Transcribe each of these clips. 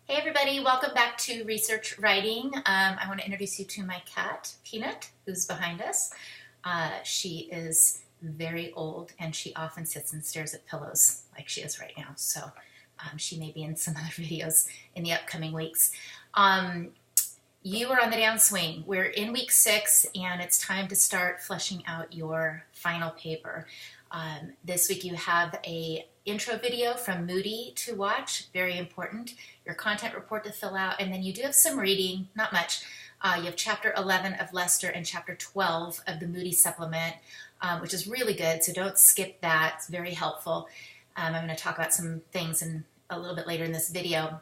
Hey everybody, welcome back to Research Writing. I want to introduce you to my cat, Peanut, who's behind us. She is very old and she often sits and stares at pillows like she is right now. So she may be in some other videos in the upcoming weeks. You are on the downswing. We're in week 6 and it's time to start fleshing out your final paper. This week you have a intro video from Moody to watch, very important, your content report to fill out, and then you do have some reading, not much. You have chapter 11 of Lester and chapter 12 of the Moody supplement, which is really good, so don't skip that. It's very helpful. I'm going to talk about some things a little bit later in this video.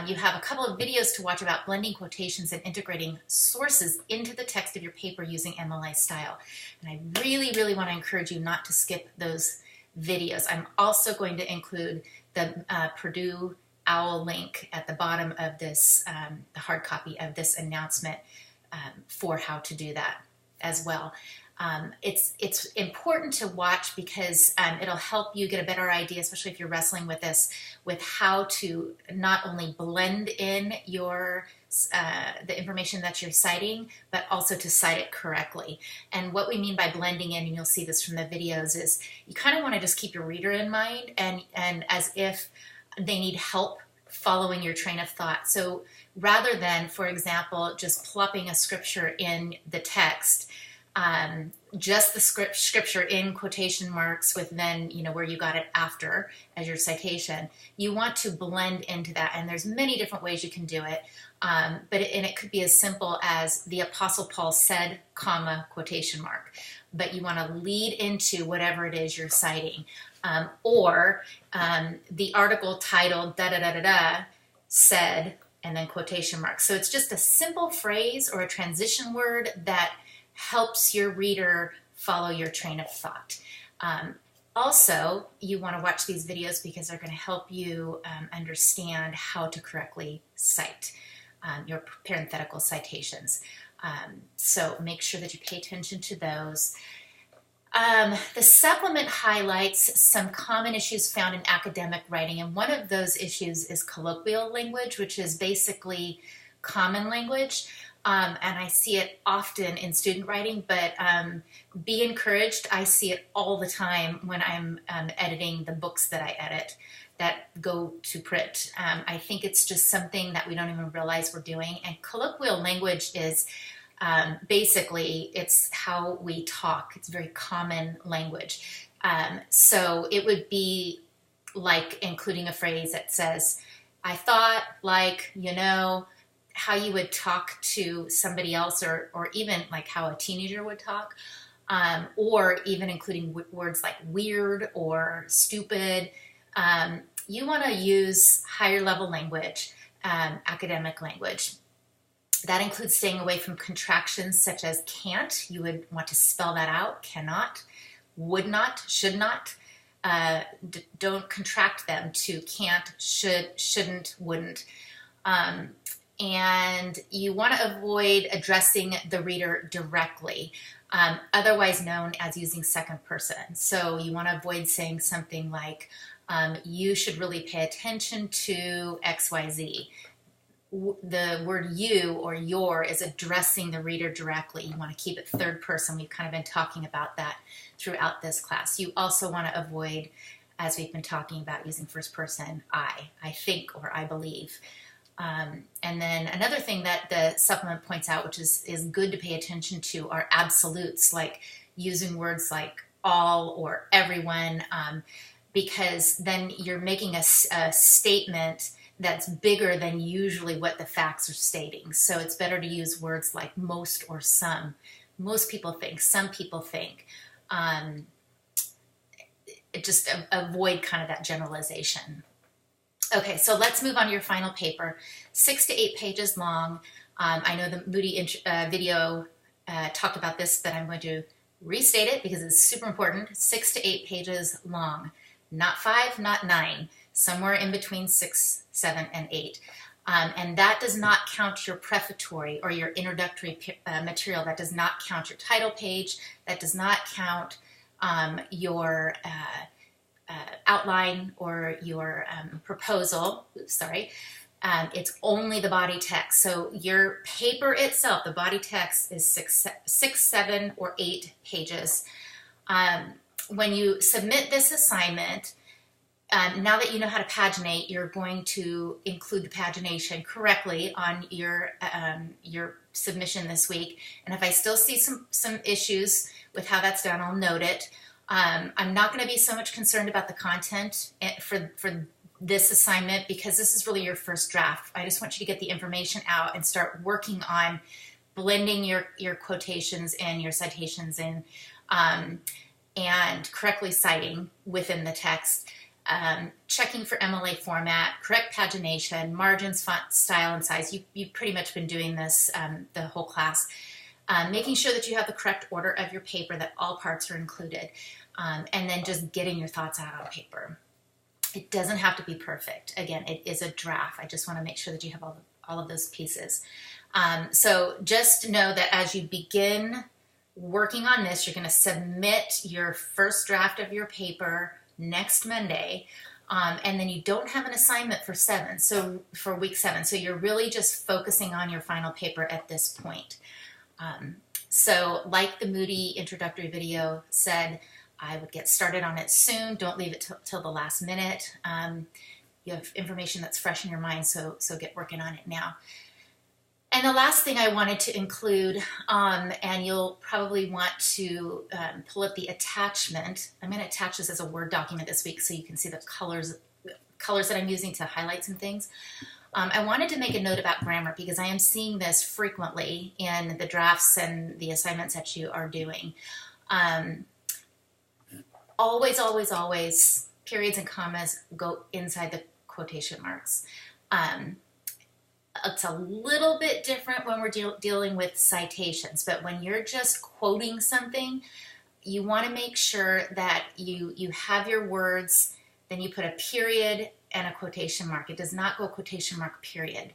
You have a couple of videos to watch about blending quotations and integrating sources into the text of your paper using MLA style. And I really, really want to encourage you not to skip those videos. I'm also going to include the Purdue OWL link at the bottom of this, the hard copy of this announcement for how to do that as well. It's important to watch because it'll help you get a better idea, especially if you're wrestling with this, with how to not only blend in your the information that you're citing, but also to cite it correctly. And what we mean by blending in, and you'll see this from the videos, is you kind of want to just keep your reader in mind and as if they need help following your train of thought. So rather than, for example, just plopping a scripture in the text, just the scripture in quotation marks with then, where you got it after as your citation, you want to blend into that. And there's many different ways you can do it. But it could be as simple as the Apostle Paul said, comma, quotation mark. But you want to lead into whatever it is you're citing. Or the article titled da-da-da-da-da said, and then quotation marks. So it's just a simple phrase or a transition word that helps your reader follow your train of thought. Also, you want to watch these videos because they're going to help you understand how to correctly cite your parenthetical citations. So make sure that you pay attention to those. The supplement highlights some common issues found in academic writing, and one of those issues is colloquial language, which is basically common language. And I see it often in student writing, but be encouraged. I see it all the time when I'm editing the books that I edit that go to print. I think it's just something that we don't even realize we're doing. And colloquial language is basically, it's how we talk. It's very common language. So it would be like including a phrase that says, I thought, like, how you would talk to somebody else, or even like how a teenager would talk, or even including words like weird or stupid. You want to use higher level language, academic language. That includes staying away from contractions such as can't. You would want to spell that out. Cannot, would not, should not. Don't contract them to can't, should, shouldn't, wouldn't. And you want to avoid addressing the reader directly, otherwise known as using second person. So you want to avoid saying something like, you should really pay attention to XYZ. The word you or your is addressing the reader directly. You want to keep it third person. We've kind of been talking about that throughout this class. You also want to avoid, as we've been talking about, using first person I think, or I believe. And then another thing that the supplement points out, which is good to pay attention to, are absolutes, like using words like all or everyone, because then you're making a statement that's bigger than usually what the facts are stating. So it's better to use words like most or some. Most people think, some people think. Just avoid kind of that generalization. Okay, so let's move on to your final paper. 6 to 8 pages long. I know the Moody video talked about this, but I'm going to restate it because it's super important. 6 to 8 pages long. Not 5, not 9. Somewhere in between 6, 7, and 8. And that does not count your prefatory or your introductory material. That does not count your title page. That does not count your outline or your proposal. Oops, sorry. It's only the body text. So your paper itself, the body text is six, 7, or 8 pages. When you submit this assignment, now that you know how to paginate, you're going to include the pagination correctly on your submission this week. And if I still see some issues with how that's done, I'll note it. I'm not going to be so much concerned about the content for this assignment because this is really your first draft. I just want you to get the information out and start working on blending your quotations and your citations in, and correctly citing within the text. Checking for MLA format, correct pagination, margins, font, style, and size. You've pretty much been doing this the whole class. Making sure that you have the correct order of your paper, that all parts are included, and then just getting your thoughts out on paper. It doesn't have to be perfect. Again, it is a draft. I just want to make sure that you have all of those pieces. So just know that as you begin working on this, you're going to submit your first draft of your paper next Monday, and then you don't have an assignment for week 7. So you're really just focusing on your final paper at this point. So like the Moody introductory video said, I would get started on it soon. Don't leave it till the last minute. You have information that's fresh in your mind, so get working on it now. And the last thing I wanted to include, and you'll probably want to pull up the attachment. I'm going to attach this as a Word document this week so you can see the colors that I'm using to highlight some things. I wanted to make a note about grammar because I am seeing this frequently in the drafts and the assignments that you are doing. Always, always, always, periods and commas go inside the quotation marks. It's a little bit different when we're dealing with citations, but when you're just quoting something, you want to make sure that you have your words, then you put a period and a quotation mark. It does not go quotation mark period.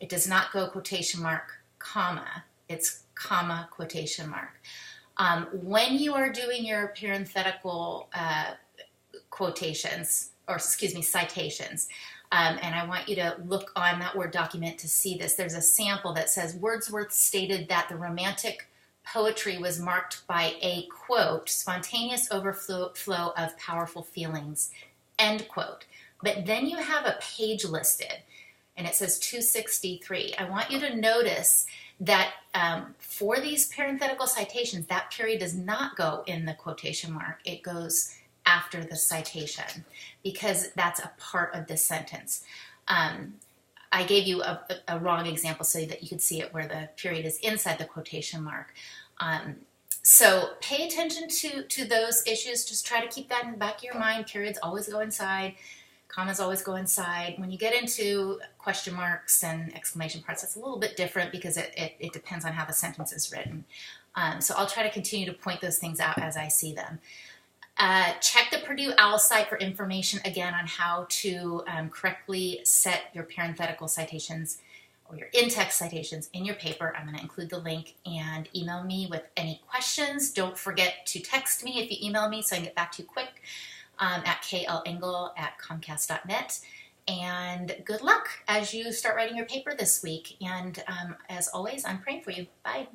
It does not go quotation mark comma. It's comma quotation mark. When you are doing your parenthetical citations, and I want you to look on that Word document to see this. There's a sample that says Wordsworth stated that the Romantic poetry was marked by a, quote, spontaneous overflow of powerful feelings, end quote. But then you have a page listed, and it says 263. I want you to notice that for these parenthetical citations, that period does not go in the quotation mark. It goes after the citation because that's a part of this sentence. I gave you a wrong example so that you could see it where the period is inside the quotation mark. So pay attention to those issues. Just try to keep that in the back of your mind. Periods always go inside. Commas always go inside. When you get into question marks and exclamation parts, that's a little bit different because it depends on how the sentence is written. So I'll try to continue to point those things out as I see them. Check the Purdue OWL site for information again on how to correctly set your parenthetical citations or your in-text citations in your paper. I'm going to include the link, and email me with any questions. Don't forget to text me if you email me so I can get back to you quick at klengel@comcast.net. And good luck as you start writing your paper this week. And as always, I'm praying for you. Bye.